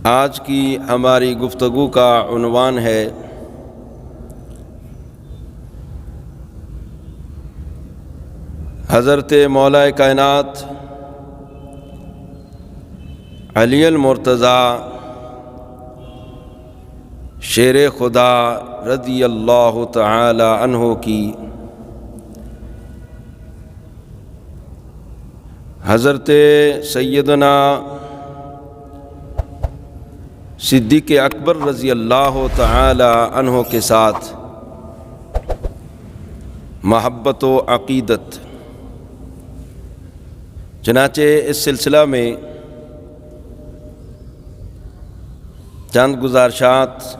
آج کی ہماری گفتگو کا عنوان ہے حضرت مولا کائنات علی المرتضیٰ شیر خدا رضی اللہ تعالی عنہ کی حضرت سیدنا صدیق اکبر رضی اللہ تعالی عنہ کے ساتھ محبت و عقیدت۔ چنانچہ اس سلسلہ میں چند گزارشات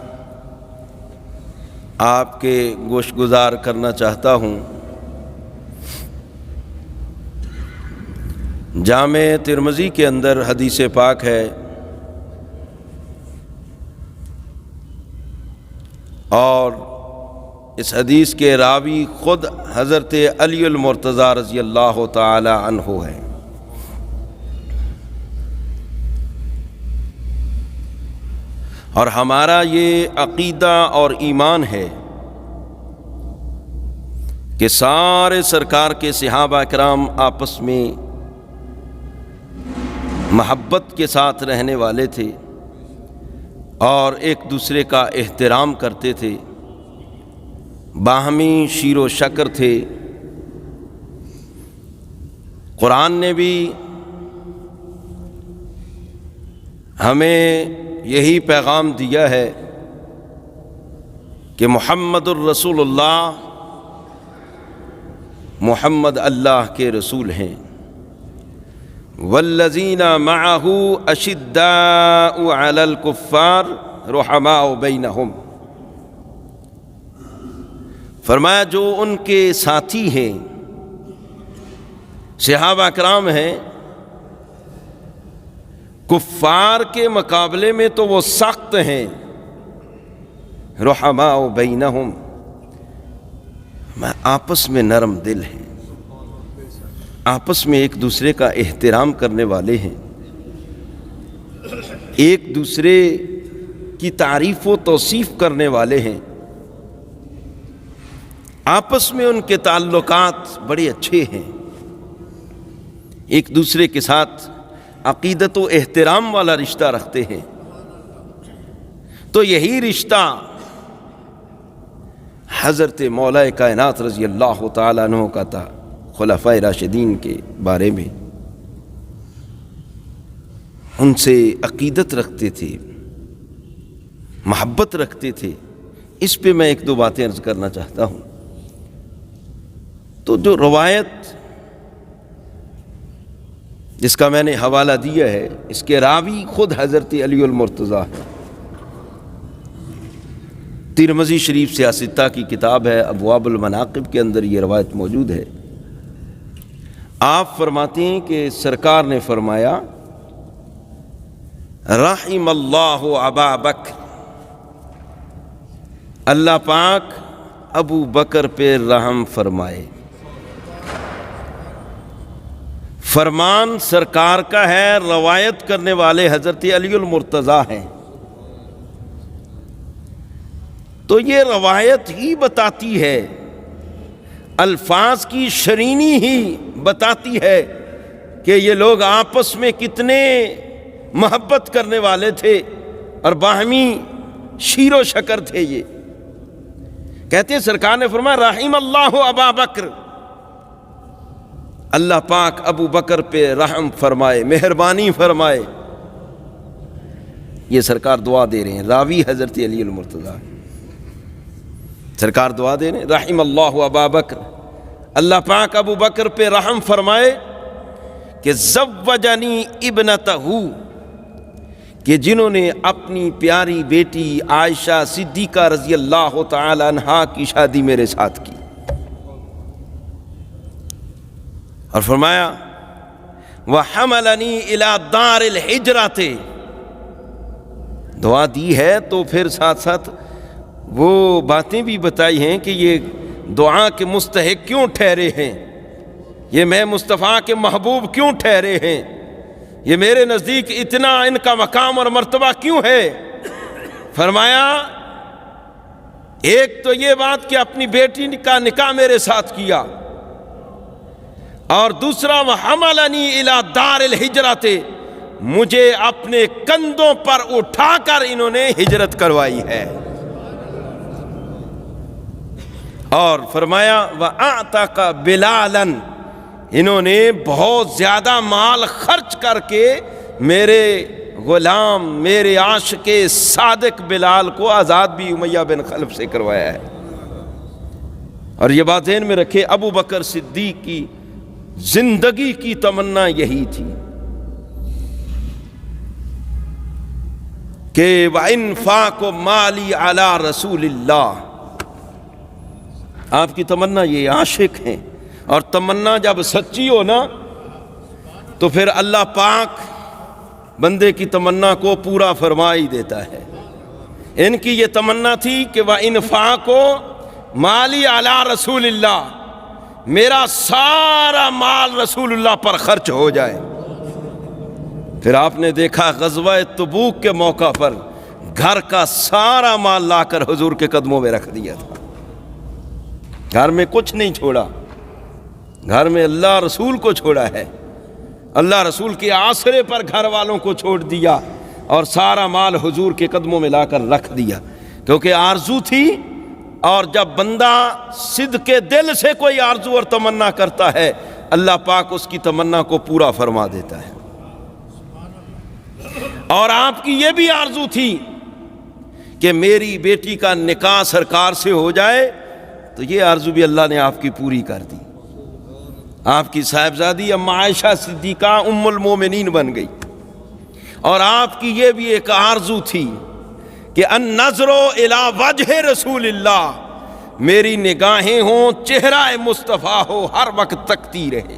آپ کے گوش گزار کرنا چاہتا ہوں۔ جامع ترمذی کے اندر حدیث پاک ہے اور اس حدیث کے راوی خود حضرت علی المرتضیٰ رضی اللہ تعالی عنہ ہے۔ اور ہمارا یہ عقیدہ اور ایمان ہے کہ سارے سرکار کے صحابہ کرام آپس میں محبت کے ساتھ رہنے والے تھے اور ایک دوسرے کا احترام کرتے تھے، باہمی شیر و شکر تھے۔ قرآن نے بھی ہمیں یہی پیغام دیا ہے کہ محمد الرسول اللہ، محمد اللہ کے رسول ہیں۔ والذین معہ اشداء علی الکفار رحماء بینہم، فرمایا جو ان کے ساتھی ہیں، صحابہ کرام ہیں، کفار کے مقابلے میں تو وہ سخت ہیں، رحماء بینہم، آپس میں نرم دل ہیں، آپس میں ایک دوسرے کا احترام کرنے والے ہیں، ایک دوسرے کی تعریف و توصیف کرنے والے ہیں، آپس میں ان کے تعلقات بڑے اچھے ہیں، ایک دوسرے کے ساتھ عقیدت و احترام والا رشتہ رکھتے ہیں۔ تو یہی رشتہ حضرت مولا کائنات رضی اللہ تعالیٰ عنہ کا تھا، خلفائے راشدین کے بارے میں ان سے عقیدت رکھتے تھے، محبت رکھتے تھے۔ اس پہ میں ایک دو باتیں عرض کرنا چاہتا ہوں۔ تو جو روایت جس کا میں نے حوالہ دیا ہے، اس کے راوی خود حضرت علی المرتضیٰ ہے۔ ترمذی شریف سیاستہ کی کتاب ہے، ابواب المناقب کے اندر یہ روایت موجود ہے۔ آپ فرماتے ہیں کہ سرکار نے فرمایا، رحم اللہ ابا بکر، اللہ پاک ابو بکر پہ رحم فرمائے۔ فرمان سرکار کا ہے، روایت کرنے والے حضرت علی المرتضیٰ ہیں۔ تو یہ روایت ہی بتاتی ہے، الفاظ کی شرینی ہی بتاتی ہے کہ یہ لوگ آپس میں کتنے محبت کرنے والے تھے اور باہمی شیر و شکر تھے۔ یہ کہتے ہیں سرکار نے فرمایا، رحم اللہ ابا بکر، اللہ پاک ابو بکر پہ رحم فرمائے، مہربانی فرمائے۔ یہ سرکار دعا دے رہے ہیں، راوی حضرت علی المرتضیٰ، سرکار دعا دے رہے ہیں، رحم اللہ ابا بکر، اللہ پاک ابو بکر پہ رحم فرمائے کہ زوجنی ابنتہ، کہ جنہوں نے اپنی پیاری بیٹی عائشہ صدیقہ رضی اللہ تعالی عنہا کی شادی میرے ساتھ کی۔ اور فرمایا وَحَمَلَنِي إِلَىٰ دَارِ الْحِجْرَةِ، دعا دی ہے تو پھر ساتھ ساتھ وہ باتیں بھی بتائی ہیں کہ یہ دعا کے مستحق کیوں ٹھہرے ہیں، یہ میں مصطفیٰ کے محبوب کیوں ٹھہرے ہیں، یہ میرے نزدیک اتنا ان کا مقام اور مرتبہ کیوں ہے؟ فرمایا ایک تو یہ بات کہ اپنی بیٹی کا نکاح میرے ساتھ کیا، اور دوسرا وحملنی الی دار الہجرۃ، مجھے اپنے کندھوں پر اٹھا کر انہوں نے ہجرت کروائی ہے۔ اور فرمایا وَأَعْتَقَ بِلَالًا، انہوں نے بہت زیادہ مال خرچ کر کے میرے غلام، میرے عاشق صادق بلال کو آزاد بھی امیہ بن خلف سے کروایا ہے۔ اور یہ بات ذہن میں رکھے، ابو بکر صدیق کی زندگی کی تمنا یہی تھی کہ وَإِنْفَاقُ مَالِي عَلَى رسول اللہ، آپ کی تمنا یہ عاشق ہیں، اور تمنا جب سچی ہو نا تو پھر اللہ پاک بندے کی تمنا کو پورا فرما ہی دیتا ہے۔ ان کی یہ تمنا تھی کہ وَإِنْفَاقُ مَالِي عَلَى رسول اللہ، میرا سارا مال رسول اللہ پر خرچ ہو جائے۔ پھر آپ نے دیکھا غزوہ تبوک کے موقع پر گھر کا سارا مال لا کر حضور کے قدموں میں رکھ دیا تھا، گھر میں کچھ نہیں چھوڑا، گھر میں اللہ رسول کو چھوڑا ہے، اللہ رسول کے آسرے پر گھر والوں کو چھوڑ دیا، اور سارا مال حضور کے قدموں میں لا کر رکھ دیا، کیونکہ آرزو تھی۔ اور جب بندہ صدق دل سے کوئی آرزو اور تمنا کرتا ہے، اللہ پاک اس کی تمنا کو پورا فرما دیتا ہے۔ اور آپ کی یہ بھی آرزو تھی کہ میری بیٹی کا نکاح سرکار سے ہو جائے، تو یہ آرزو بھی اللہ نے آپ کی پوری کر دی۔ آپ کی صاحبزادی اما عائشہ صدیقہ ام المومنین بن گئی۔ اور آپ کی یہ بھی ایک آرزو تھی کہ النظر الی وجہ رسول اللہ، میری نگاہیں ہوں چہرہ مصطفیٰ ہو، ہر وقت تکتی رہے۔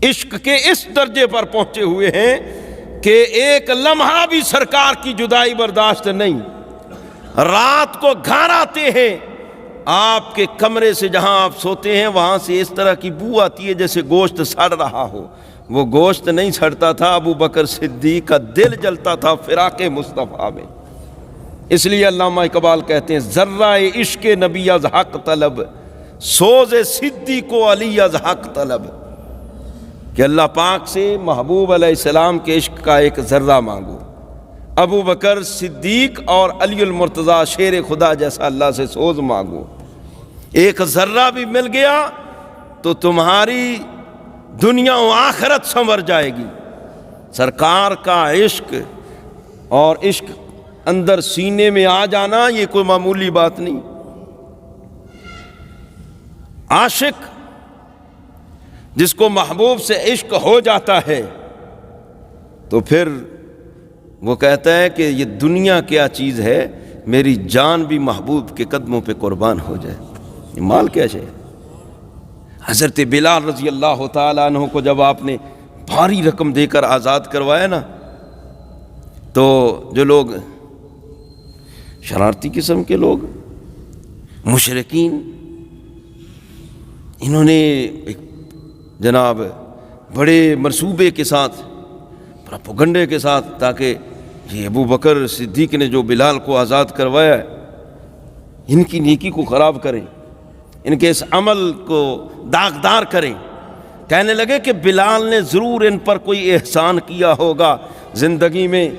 عشق کے اس درجے پر پہنچے ہوئے ہیں کہ ایک لمحہ بھی سرکار کی جدائی برداشت نہیں۔ رات کو گھر آتے ہیں، آپ کے کمرے سے جہاں آپ سوتے ہیں وہاں سے اس طرح کی بو آتی ہے جیسے گوشت سڑ رہا ہو۔ وہ گوشت نہیں سڑتا تھا، ابو بکر صدیق کا دل جلتا تھا فراق مصطفیٰ میں۔ اس لیے علامہ اقبال کہتے ہیں ذرہ عشق نبی از حق طلب، سوز صدیق و علی از حق طلب، کہ اللہ پاک سے محبوب علیہ السلام کے عشق کا ایک ذرہ مانگو۔ ابو بکر صدیق اور علی المرتضیٰ شیر خدا جیسا اللہ سے سوز مانگو، ایک ذرہ بھی مل گیا تو تمہاری دنیا و آخرت سنور جائے گی۔ سرکار کا عشق اور عشق اندر سینے میں آ جانا یہ کوئی معمولی بات نہیں۔ عاشق جس کو محبوب سے عشق ہو جاتا ہے تو پھر وہ کہتا ہے کہ یہ دنیا کیا چیز ہے، میری جان بھی محبوب کے قدموں پہ قربان ہو جائے۔ یہ مال کیا ہے؟ حضرت بلال رضی اللہ تعالیٰ عنہ کو جب آپ نے بھاری رقم دے کر آزاد کروایا نا، تو جو لوگ شرارتی قسم کے لوگ، مشرکین، انہوں نے ایک جناب بڑے منصوبے کے ساتھ، پروپیگنڈے کے ساتھ، تاکہ یہ ابو بکر صدیق نے جو بلال کو آزاد کروایا ہے ان کی نیکی کو خراب کریں، ان کے اس عمل کو داغدار کریں۔ کہنے لگے کہ بلال نے ضرور ان پر کوئی احسان کیا ہوگا زندگی میں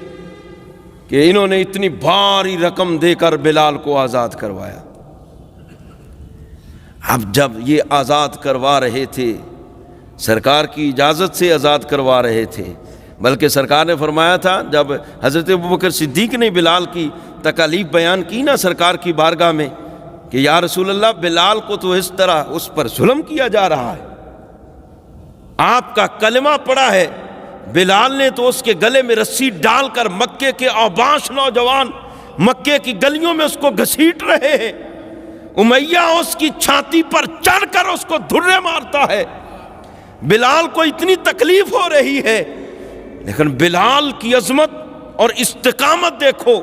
کہ انہوں نے اتنی بھاری رقم دے کر بلال کو آزاد کروایا۔ اب جب یہ آزاد کروا رہے تھے، سرکار کی اجازت سے آزاد کروا رہے تھے، بلکہ سرکار نے فرمایا تھا جب حضرت ابوبکر صدیق نے بلال کی تکالیف بیان کی نا سرکار کی بارگاہ میں کہ یا رسول اللہ، بلال کو تو اس طرح اس پر ظلم کیا جا رہا ہے، آپ کا کلمہ پڑا ہے، بلال نے تو اس کے گلے میں رسی ڈال کر مکے کے اوباش نوجوان مکے کی گلیوں میں اس کو گھسیٹ رہے ہیں، امیہ اس کی چھاتی پر چڑھ کر اس کو دھرے مارتا ہے، بلال کو اتنی تکلیف ہو رہی ہے، لیکن بلال کی عظمت اور استقامت دیکھو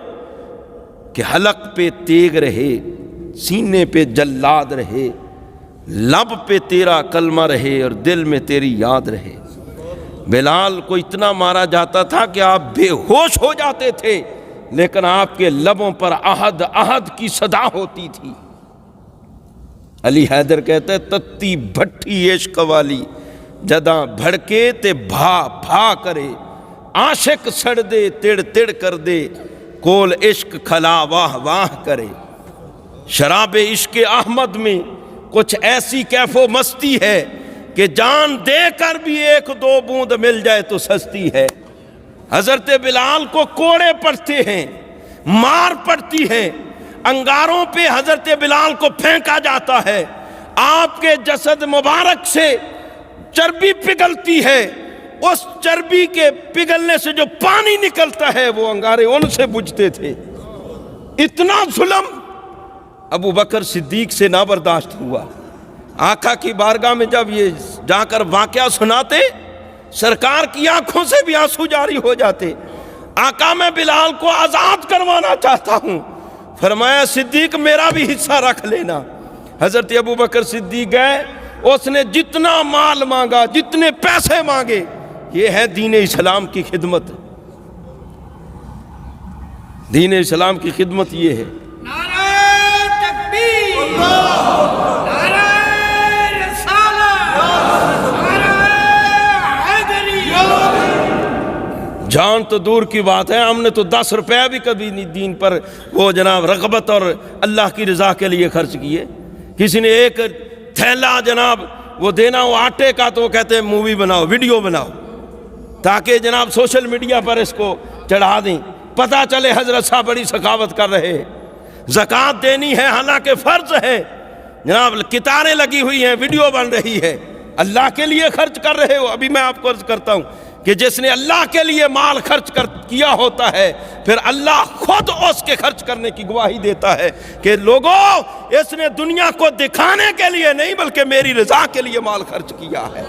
کہ حلق پہ تیغ رہے، سینے پہ جلاد رہے، لب پہ تیرا کلمہ رہے اور دل میں تیری یاد رہے۔ بلال کو اتنا مارا جاتا تھا کہ آپ بے ہوش ہو جاتے تھے، لیکن آپ کے لبوں پر احد احد کی صدا ہوتی تھی۔ علی حیدر کہتے ہیں تتی بھٹی عشق والی جداں بھڑکے تے بھا بھا کرے، عاشق سڑ دے تڑ تڑ کر دے، کول عشق کھلا واہ واہ کرے۔ شراب عشق احمد میں کچھ ایسی کیف و مستی ہے کہ جان دے کر بھی ایک دو بوند مل جائے تو سستی ہے۔ حضرت بلال کو کوڑے پڑتے ہیں، مار پڑتی ہے، انگاروں پہ حضرت بلال کو پھینکا جاتا ہے، آپ کے جسد مبارک سے چربی پگھلتی ہے، اس چربی کے پگھلنے سے جو پانی نکلتا ہے وہ انگارے ان سے بجھتے تھے۔ اتنا ظلم ابو بکر صدیق سے نہ برداشت ہوا۔ آقا کی بارگاہ میں جب یہ جا کر واقعہ سناتے، سرکار کی آنکھوں سے بھی آنسو جاری ہو جاتے۔ آقا میں بلال کو آزاد کروانا چاہتا ہوں۔ فرمایا صدیق میرا بھی حصہ رکھ لینا۔ حضرت ابو بکر صدیق گئے، اس نے جتنا مال مانگا، جتنے پیسے مانگے، یہ ہے دین اسلام کی خدمت۔ دین اسلام کی خدمت یہ ہے۔ نعرہ تکبیر، نعرہ رسالت، نعرہ حیدری۔ جان تو دور کی بات ہے، ہم نے تو 10 روپے بھی کبھی نہیں دین پر وہ جناب رغبت اور اللہ کی رضا کے لیے خرچ کیے۔ کسی نے ایک تھیلا جناب وہ دینا ہو آٹے کا تو وہ کہتے ہیں مووی بناؤ، ویڈیو بناؤ، تاکہ جناب سوشل میڈیا پر اس کو چڑھا دیں، پتہ چلے حضرت صاحب بڑی سخاوت کر رہے۔ زکوٰۃ دینی ہے حالانکہ فرض ہے، جناب کتاریں لگی ہوئی ہیں، ویڈیو بن رہی ہے، اللہ کے لیے خرچ کر رہے ہو۔ ابھی میں آپ کو عرض کرتا ہوں کہ جس نے اللہ کے لیے مال خرچ کیا ہوتا ہے، پھر اللہ خود اس کے خرچ کرنے کی گواہی دیتا ہے کہ لوگوں اس نے دنیا کو دکھانے کے لیے نہیں بلکہ میری رضا کے لیے مال خرچ کیا ہے۔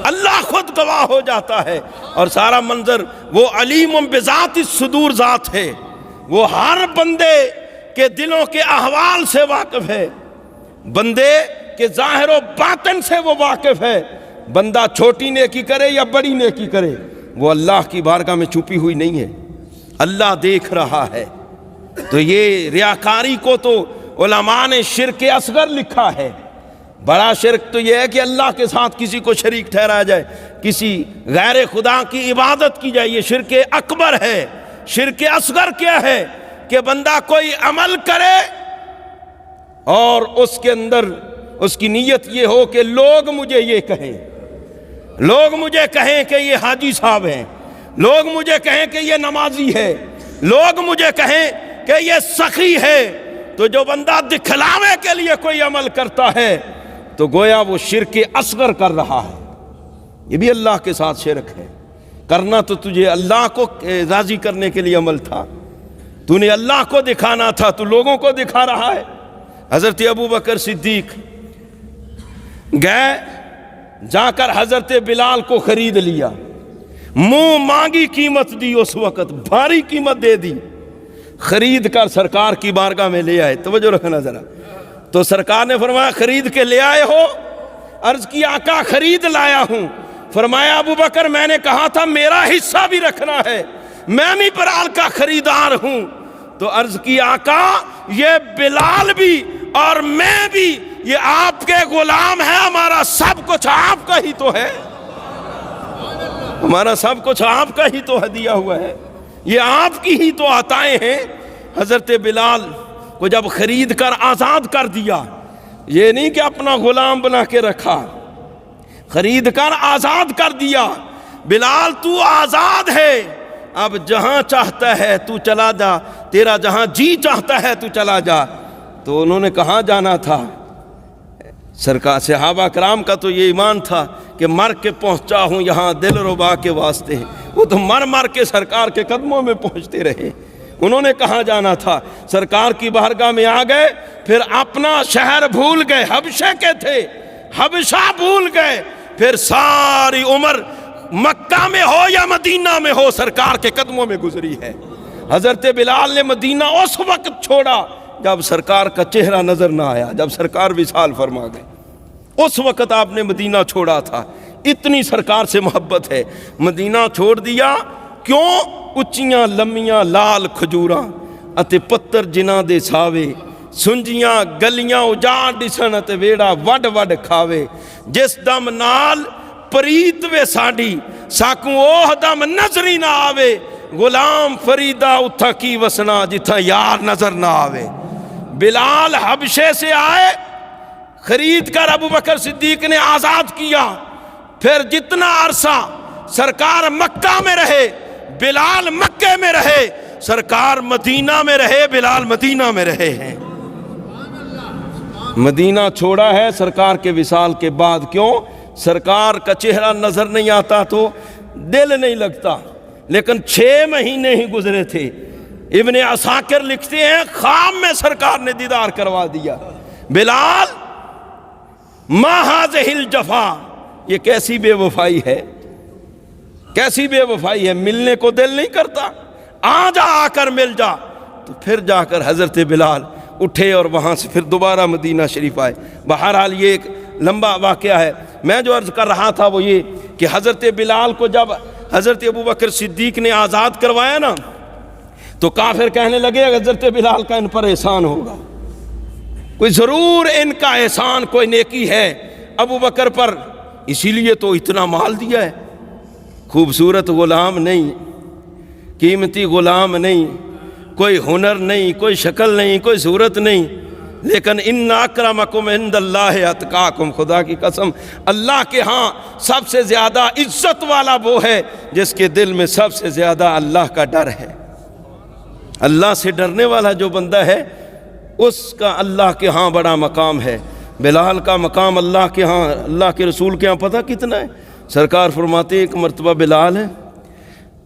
اللہ خود گواہ ہو جاتا ہے، اور سارا منظر وہ علیم بذات الصدور ذات ہے، وہ ہر بندے کے دلوں کے احوال سے واقف ہے، بندے کے ظاہر و باطن سے وہ واقف ہے۔ بندہ چھوٹی نیکی کرے یا بڑی نیکی کرے، وہ اللہ کی بارگاہ میں چھپی ہوئی نہیں ہے، اللہ دیکھ رہا ہے۔ تو یہ ریاکاری کو تو علماء نے شرک اصغر لکھا ہے۔ بڑا شرک تو یہ ہے کہ اللہ کے ساتھ کسی کو شریک ٹھہرایا جائے، کسی غیر خدا کی عبادت کی جائے، یہ شرک اکبر ہے۔ شرک اصغر کیا ہے کہ بندہ کوئی عمل کرے اور اس کے اندر اس کی نیت یہ ہو کہ لوگ مجھے یہ کہیں، لوگ مجھے کہیں کہ یہ حاجی صاحب ہیں، لوگ مجھے کہیں کہ یہ نمازی ہے، لوگ مجھے کہیں کہ یہ سخی ہے۔ تو جو بندہ دکھلاوے کے لیے کوئی عمل کرتا ہے تو گویا وہ شرک اصغر کر رہا ہے، یہ بھی اللہ کے ساتھ شرک ہے۔ کرنا تو تجھے اللہ کو راضی کرنے کے لیے عمل تھا، تو نے اللہ کو دکھانا تھا، تو لوگوں کو دکھا رہا ہے۔ حضرت ابو بکر صدیق گئے، جا کر حضرت بلال کو خرید لیا، منہ مانگی قیمت دی، اس وقت بھاری قیمت دے دی، خرید کر سرکار کی بارگاہ میں لے آئے۔ توجہ رکھنا ذرا، تو سرکار نے فرمایا خرید کے لے آئے ہو؟ عرض کی آقا خرید لایا ہوں۔ فرمایا ابو بکر میں نے کہا تھا میرا حصہ بھی رکھنا ہے، میں بھی بلال کا خریدار ہوں۔ تو عرض کی آقا یہ بلال بھی اور میں بھی یہ آپ کے غلام ہیں، ہمارا سب کچھ آپ کا ہی تو ہے، ہمارا سب کچھ آپ کا ہی تو ہدیہ ہوا ہے، یہ آپ کی ہی تو عطائیں ہیں۔ حضرت بلال کو جب خرید کر آزاد کر دیا، یہ نہیں کہ اپنا غلام بنا کے رکھا، خرید کر آزاد کر دیا، بلال تو آزاد ہے، اب جہاں چاہتا ہے تو چلا جا، تیرا جہاں جی چاہتا ہے تو چلا جا۔ تو انہوں نے کہاں جانا تھا؟ سرکار صحابہ کرام کا تو یہ ایمان تھا کہ مر کے پہنچا ہوں یہاں دل ربا کے واسطے، وہ تو مر مر کے سرکار کے قدموں میں پہنچتے رہے۔ انہوں نے کہاں جانا تھا؟ سرکار کی بارگاہ میں آ گئے، پھر اپنا شہر بھول گئے، حبشے کے تھے، حبشہ بھول گئے، پھر ساری عمر مکہ میں ہو یا مدینہ میں ہو سرکار کے قدموں میں گزری ہے۔ حضرت بلال نے مدینہ اس وقت چھوڑا جب سرکار کا چہرہ نظر نہ آیا، جب سرکار وصال فرما گئے، اس وقت آپ نے مدینہ چھوڑا تھا۔ اتنی سرکار سے محبت ہے. مدینہ چھوڑ دیا کیوں؟ اچیاں لمیاں لال کھجوراں اتے پتر جنہاں دے ساوے, سنجیاں گلیاں اجاڑ دسن اتے ویڑا وڈ وڈ کھاوے. جس دم نال پریت وے ساڈی ساکوں اوہ دم نظری نہ آوے. غلام فریدہ اتھا کی وسنا جتھا یار نظر نہ آوے. بلال حبشے سے آئے, خرید کر ابو بکر صدیق نے آزاد کیا. پھر جتنا عرصہ سرکار مکہ میں رہے بلال مکے میں رہے, سرکار مدینہ میں رہے بلال مدینہ میں رہے ہیں. مدینہ چھوڑا ہے سرکار کے وصال کے بعد. کیوں؟ سرکار کا چہرہ نظر نہیں آتا تو دل نہیں لگتا. لیکن 6 مہینے ہی گزرے تھے. ابن عساکر لکھتے ہیں خواب میں سرکار نے دیدار کروا دیا. بلال ما ہذہ الجفا, یہ کیسی بے وفائی ہے, کیسی بے وفائی ہے. ملنے کو دل نہیں کرتا, آ جا آ کر مل جا. تو پھر جا کر حضرت بلال اٹھے اور وہاں سے پھر دوبارہ مدینہ شریف آئے. بہرحال یہ ایک لمبا واقعہ ہے. میں جو عرض کر رہا تھا وہ یہ کہ حضرت بلال کو جب حضرت ابو بکر صدیق نے آزاد کروایا نا تو کافر کہنے لگے حضرت بلال کا ان پر احسان ہوگا, کوئی ضرور ان کا احسان کوئی نیکی ہے ابو بکر پر, اسی لیے تو اتنا مال دیا ہے. خوبصورت غلام نہیں, قیمتی غلام نہیں, کوئی ہنر نہیں, کوئی شکل نہیں, کوئی صورت نہیں, لیکن ان اکرمکم عند اللہ اتقاکم, خدا کی قسم اللہ کے ہاں سب سے زیادہ عزت والا وہ ہے جس کے دل میں سب سے زیادہ اللہ کا ڈر ہے. اللہ سے ڈرنے والا جو بندہ ہے اس کا اللہ کے ہاں بڑا مقام ہے. بلال کا مقام اللہ کے ہاں, اللہ کے رسول کے ہاں پتہ کتنا ہے. سرکار فرماتے ایک مرتبہ بلال ہے,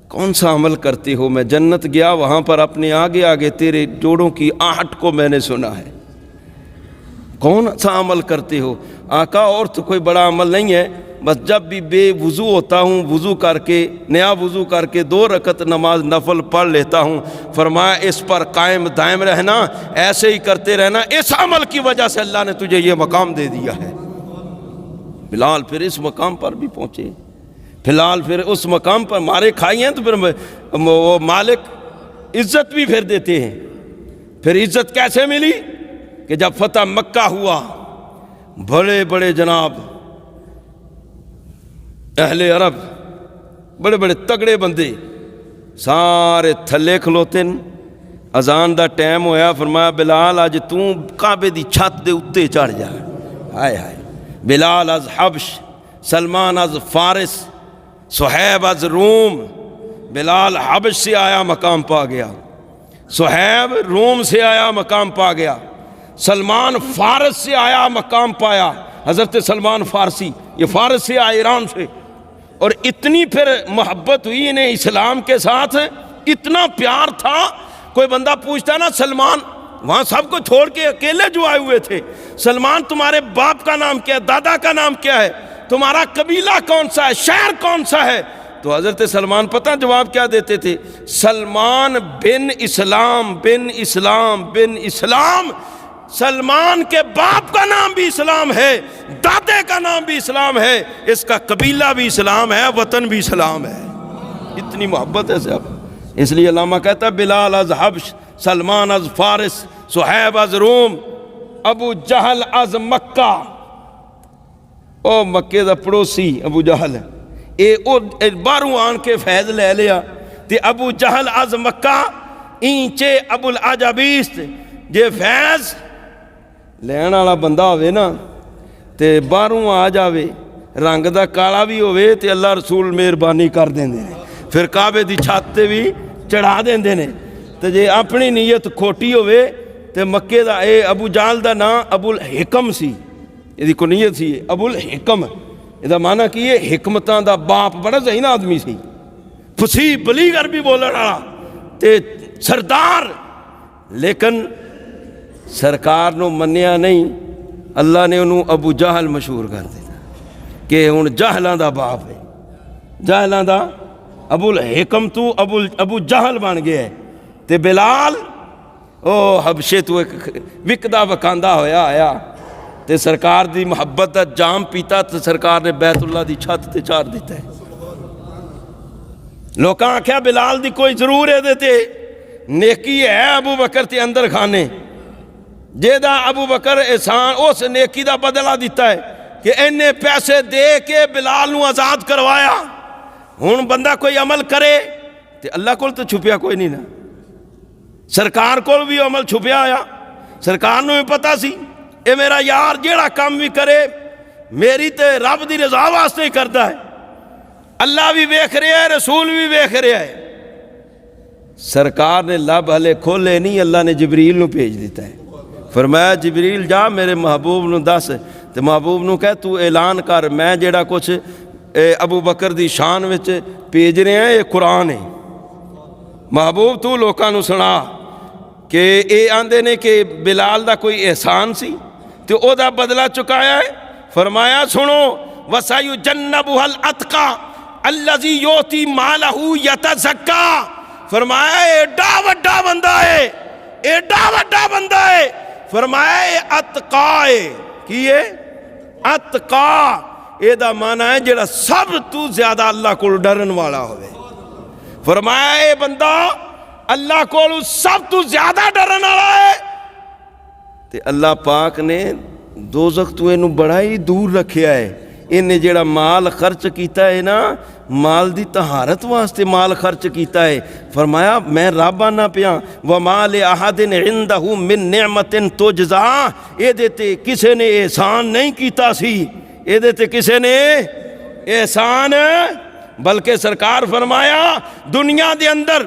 کون سا عمل کرتے ہو؟ میں جنت گیا, وہاں پر اپنے آگے آگے تیرے جوڑوں کی آہٹ کو میں نے سنا ہے. کون سا عمل کرتے ہو؟ آقا اور تو کوئی بڑا عمل نہیں ہے, بس جب بھی بے وضو ہوتا ہوں وضو کر کے نیا وضو کر کے 2 رکعت نماز نفل پڑھ لیتا ہوں. فرمایا اس پر قائم دائم رہنا, ایسے ہی کرتے رہنا, اس عمل کی وجہ سے اللہ نے تجھے یہ مقام دے دیا ہے. بلال پھر اس مقام پر بھی پہنچے. فلحال پھر اس مقام پر مارے کھائی ہیں تو پھر وہ مالک عزت بھی پھر دیتے ہیں. پھر عزت کیسے ملی کہ جب فتح مکہ ہوا, بڑے بڑے جناب اہل عرب, بڑے بڑے تگڑے بندے سارے تھلے کھلوتے ہیں. اذان دا ٹائم ہویا, فرمایا بلال اج تو کعبے دی چھت دے اتے چڑھ جا. ہائے ہائے, بلال از حبش, سلمان از فارس, صہیب از روم. بلال حبش سے آیا مقام پا گیا, صہیب روم سے آیا مقام پا گیا, سلمان فارس سے آیا مقام پایا. حضرت سلمان فارسی, یہ فارس سے آیا, ایران سے. اور اتنی پھر محبت ہوئی انہیں اسلام کے ساتھ, اتنا پیار تھا. کوئی بندہ پوچھتا نا سلمان, وہاں سب کو چھوڑ کے اکیلے جو آئے ہوئے تھے, سلمان تمہارے باپ کا نام کیا ہے, دادا کا نام کیا ہے, تمہارا قبیلہ کون سا ہے, شہر کون سا ہے؟ تو حضرت سلمان پتہ جواب کیا دیتے تھے؟ سلمان بن اسلام بن اسلام بن اسلام. سلمان کے باپ کا نام بھی اسلام ہے, دادے کا نام بھی اسلام ہے, اس کا قبیلہ بھی اسلام ہے, وطن بھی اسلام ہے. اتنی محبت ہے صاحب. اس لیے علامہ کہتا ہے بلال از حبش, سلمان از فارس, صہیب از روم, ابو جہل از مکہ. او مکے دا پڑوسی ابو جہل, اے او باروں آن کے فیض لے لیا. تے ابو جہل از مکہ اینچے ابو العجبیست, جے فیض لین والا بندہ ہوئے نا تے باہروں آ جاوے, رنگ دا کالا بھی ہوئے تے اللہ رسول مہربانی کر دیں دے, پھر کعبے دی چھت تے بھی چڑھا دیں دے. تے جے اپنی نیت کھوٹی ہوئے تے مکے دا اے ابو جہل دا نام ابو الحکم سی, یہ کو نیت سی ابو الحکم. یہ دا معنی کہ یہ حکمتاں دا باپ, بڑا ذہین آدمی سی, فصیح بلیغ عربی بولن والا تے سردار. لیکن سرکار نو منیا نہیں, اللہ نے انہوں ابو جہل مشہور کر دیتا کہ ہن جہلاں دا باپ ہے, جہلاں دا ابو الحکم تو ابو جہل بن گیا ہے. تے بلال او حبشے تو ایک وکدا وکاندا ہویا آیا, تے سرکار دی محبت دا جام پیتا تے سرکار نے بیت اللہ دی چھت تے چار دیتا ہے۔ لوکاں آکھیا بلال دی کوئی ضرور ہے دیتے نیکی ہے ابو بکر تے اندر کھانے جیدہ ابو بکر احسان اس نیکی دا بدلہ دیتا ہے کہ انہیں پیسے دے کے بلال نو آزاد کروایا۔ ہن بندہ کوئی عمل کرے تے اللہ کول تو چھپیا کوئی نہیں نا، سرکار کول بھی عمل چھپیا آیا، سرکار نو بھی پتا سی اے میرا یار جیڑا کام بھی کرے میری تے رب دی رضا واسطے ہی کرتا ہے، اللہ بھی ویکھ رہا ہے رسول بھی ویکھ رہا ہے۔ سرکار نے لب ہلے کھولے نہیں، اللہ نے جبریل نو بھیج دیتا ہے، فرمایا جبریل جا میرے محبوب نو دس تے محبوب نو کہہ تو اعلان کر میں جیڑا کچھ ابو بکر دی شان وچ بھیج رہے ہیں یہ قرآن ہے، محبوب تو لوکاں نو سنا کہ اے آندے نے کہ بلال دا کوئی احسان سی تے او دا بدلہ چکایا ہے۔ فرمایا سنو وَسَيُجَنَّبُهَا الْأَتْقَى الَّذِي يُؤْتِي مَالَهُ يَتَزَكَّى، فرمایا ایڈا وڈا بندہ ہے، ایڈا وڈا بندہ ہے، فرمایا اے اتقا ہے، کی ہے اتقا، اے دا معنی ہے جڑا سب تو زیادہ اللہ کو ڈرن والا ہوئے۔ فرمایا اے بندہ اللہ کو سب تو زیادہ ڈرن والا ہے، تے اللہ پاک نے دوزخ تو اینو بڑا ہی دور رکھیا ہے۔ انہیں جیڑا مال خرچ کیتا ہے نا، مال دی طہارت واسطے مال خرچ کیتا ہے۔ فرمایا میں رب آنا پیا وَمَا لِأَحَدٍ عِنْدَهُ مِن نِعْمَةٍ تُجْزَىٰ، اے دیتے کسے نے احسان نہیں کیتا سی، اے دیتے کسے نے احسان، بلکہ سرکار فرمایا دنیا دے اندر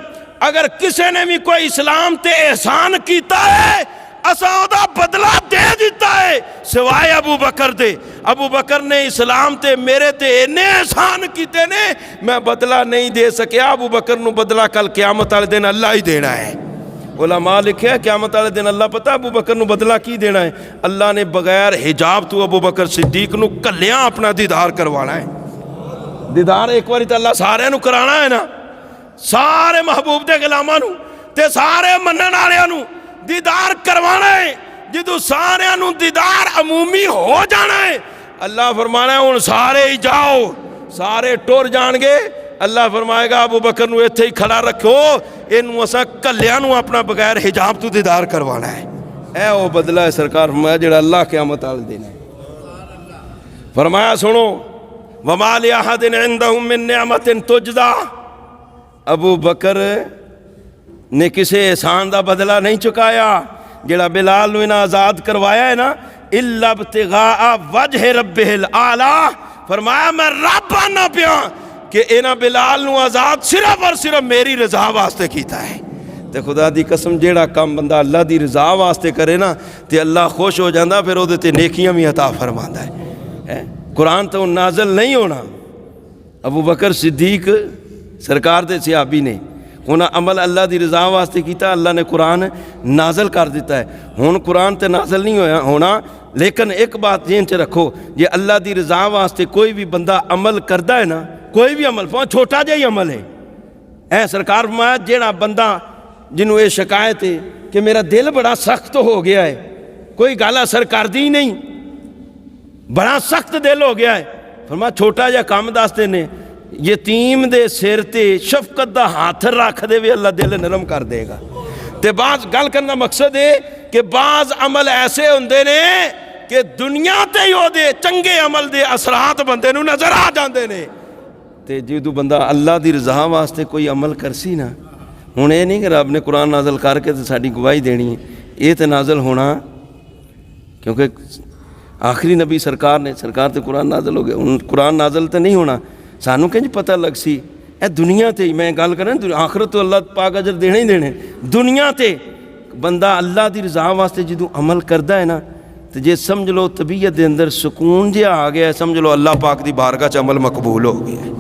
اگر کسے نے بھی کوئی اسلام تے احسان کیتا ہے اساں او دا بدلہ دے دیتا ہے سوائے ابو بکر دے۔ ابو بکر نے اسلام تے میرے تے انے احسان کیتے نے میں بدلہ نہیں دے سکیا، ابو بکر نو بدلہ کل قیامت والے دن اللہ ہی دینا ہے۔ علماء لکھے قیامت والے دن اللہ پتہ ابو بکر نو بدلہ کی دینا ہے، اللہ نے بغیر حجاب تو ابو بکر صدیق نو کلیاں اپنا دیدار کروانا ہے۔ دیدار ایک باری تو اللہ سارے نو کرانا ہے نا، سارے محبوب دے غلاماں نو تے سارے منن والےاں نو دیدار کروانا ہے۔ جدو سارے نو دیدار عمومی ہو جانا ہے اللہ فرمانا ہے ہن سارے ہی جاؤ، سارے ٹر جان گے، اللہ فرمائے گا ابو بکر نو ایتھے ہی کھڑا رکھو، اینو اساں کلیاں نو اپنا بغیر حجاب تو دیدار کروانا ہے۔ اے او بدلہ ہے سرکار فرمایا جڑا اللہ قیامت والے دن ہے۔ فرمایا سنو وَمَا لِأَحَدٍ عِنْدَهُ مِن نِعْمَةٍ تُجْزَىٰ، ابو بکر نے کسے احسان دا بدلہ نہیں چکایا، جڑا بلال نو انہاں آزاد کروایا ہے نا اِلَّا ابْتِغَاءَ وَجْهِ رَبِّهِ الْأَعْلَىٰ، فرمایا میں رب آنا پیا کہ انہاں بلال نو آزاد صرف اور صرف میری رضا واسطے کیتا ہے۔ تے خدا دی قسم جیڑا کام بندہ اللہ دی رضا واسطے کرے نا تے اللہ خوش ہو جاندا، پھر او دے تے نیکیاں بھی عطا فرماندا ہے۔ قرآن تو نازل نہیں ہونا، ابو بکر صدیق سرکار دے صحابی نے انہاں عمل اللہ دی رضا واسطے کیتا، اللہ نے قرآن نازل کر دیتا ہے۔ ہن قرآن تے نازل نہیں ہونا، لیکن ایک بات ذہن چ رکھو، یہ اللہ دی رضا واسطے کوئی بھی بندہ عمل کردا ہے نا، کوئی بھی عمل چھوٹا جہا ہی عمل ہے، اے سرکار فرمایا جیڑا بندہ جنہوں یہ شکایت ہے کہ میرا دل بڑا سخت ہو گیا ہے، کوئی گل اثر کر دی نہیں، بڑا سخت دل ہو گیا ہے، فرمایا چھوٹا جہا کام دستے نے، یتیم دے سر تے شفقت دا ہاتھ رکھ دے وی اللہ دل نرم کر دے گا۔ تے بعض گل کرنا مقصد ہے کہ بعض عمل ایسے ہوندے نے کہ دنیا تے ہی دے چنگے عمل دے اثرات بندے نو نظر آ جاندے نے، تے جدوں بندہ اللہ دی رضا واسطے کوئی عمل کرسی نا، ہن یہ نہیں کہ رب نے قرآن نازل کر کے تے ساڈی گواہی دینی ہے، یہ تے نازل ہونا کیونکہ آخری نبی سرکار نے، سرکار تے قرآن نازل ہو گئے، قرآن نازل تے نہیں ہونا، سانوں کنج پتہ لگ سی اے دنیا تے میں گل کریں آخرت تو اللہ پاک اجر دینا ہی دینے، دنیا تے بندہ اللہ دی رضا واسطے جدوں عمل کردا ہے نا تے جے سمجھ لو طبیعت دے اندر سکون جہا آ گیا ہے، سمجھ لو اللہ پاک دی بارگاہ چ عمل مقبول ہو گیا ہے۔